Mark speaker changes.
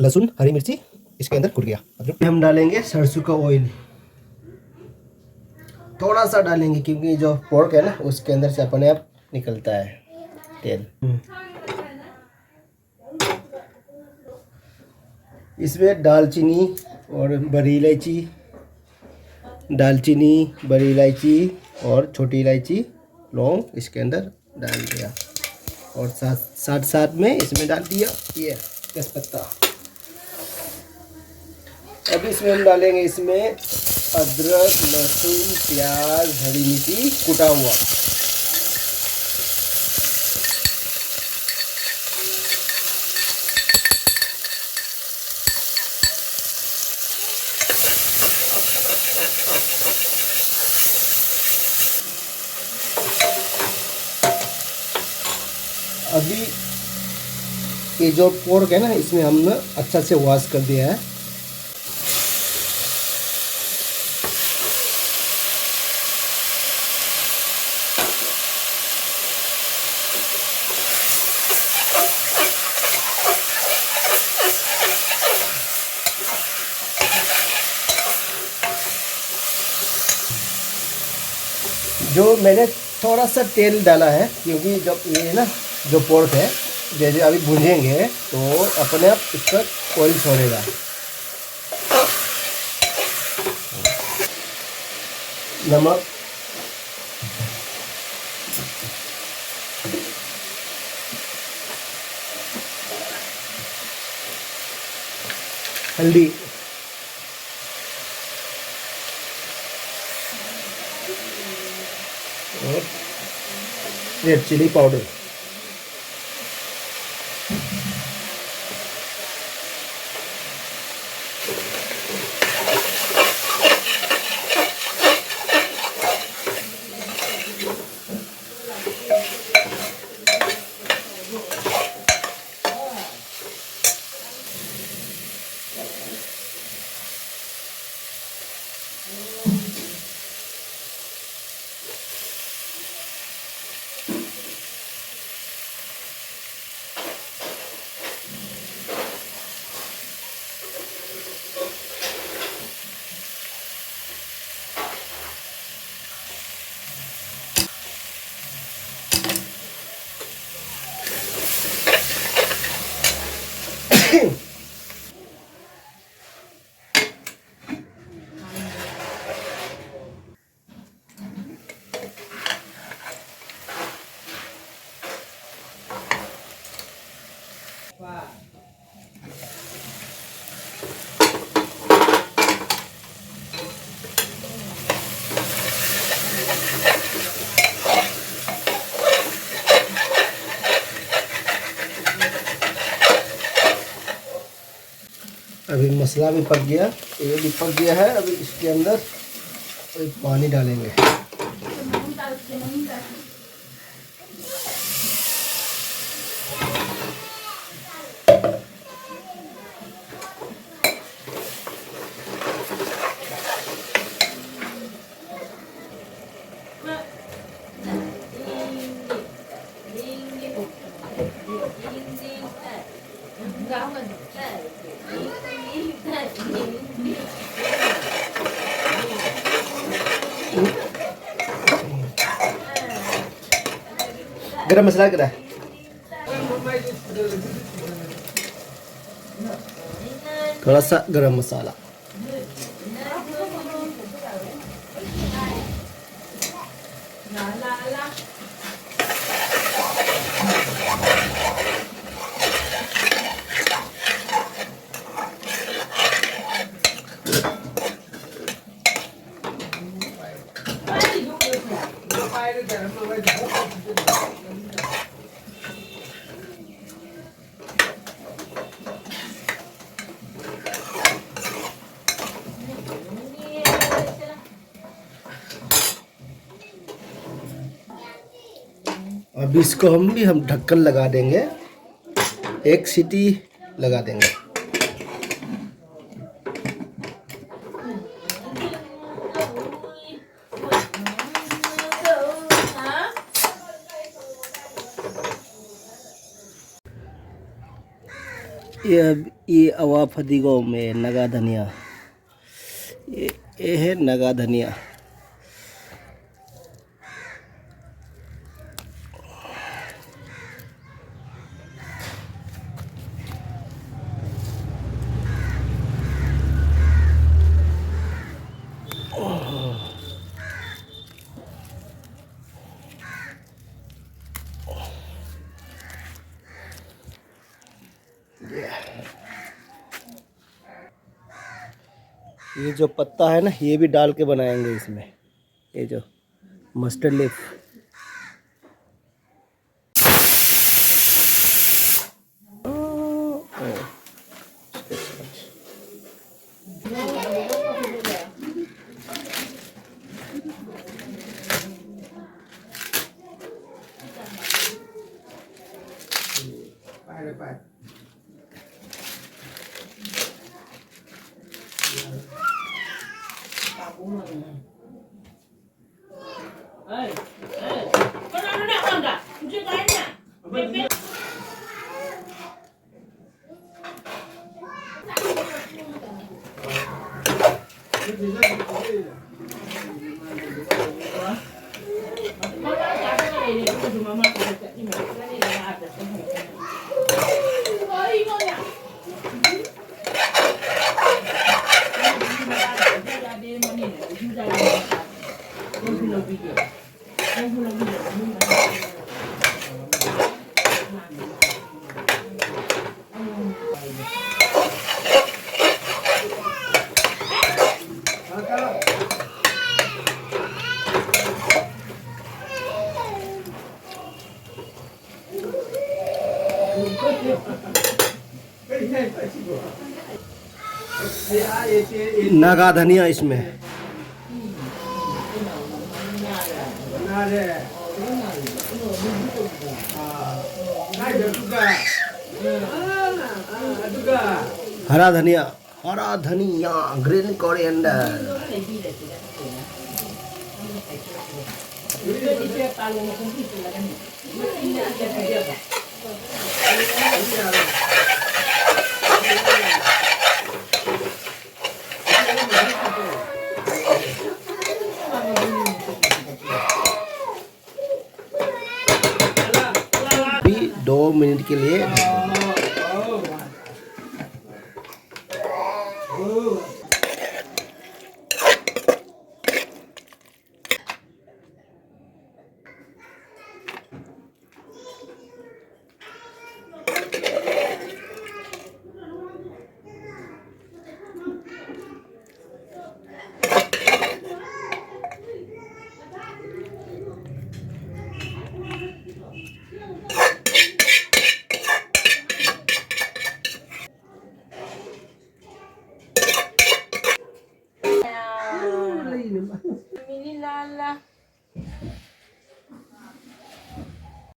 Speaker 1: लहसुन हरी मिर्ची इसके अंदर कुट गया। हम डालेंगे सरसों का ऑयल, थोड़ा सा डालेंगे क्योंकि जो पोर्क है ना उसके अंदर से अपने आप निकलता है तेल। इसमें दालचीनी और बड़ी इलायची, दालचीनी, बड़ी इलायची और छोटी इलायची, लौंग इसके अंदर डाल दिया और साथ साथ में इसमें डाल दिया ये तेजपत्ता। अब इसमें हम डालेंगे इसमें अदरक, लहसुन, प्याज, हरी मिर्ची कुटा हुआ। अभी ये जो पोर्क है ना इसमें हमने अच्छा से वॉश कर दिया है। जो मैंने थोड़ा सा तेल डाला है क्योंकि जब ये ना जो पोर्क है जैसे अभी भूनेंगे तो अपने आप इस पर ऑयल छोड़ेगा। नमक, हल्दी, और रेड चिली पाउडर। अभी मसाला भी पक गया, ये भी पक गया है। अभी इसके अंदर पानी डालेंगे। गरम मसाला कितना है? थोड़ा सा गरम मसाला। अब इसको हम ढक्कन लगा देंगे, एक सीटी लगा देंगे। ये अवा फदिगो में नगा धनिया, ये है नगा धनिया। ये जो पत्ता है ना, ये भी डाल के बनाएंगे इसमें, ये जो मस्टर्ड लीफ। नागा धनिया इसमें। हरा धनिया, हरा धनिया, ग्रीन कोरिएंडर। भी 2 मिनट के लिए
Speaker 2: Minilala.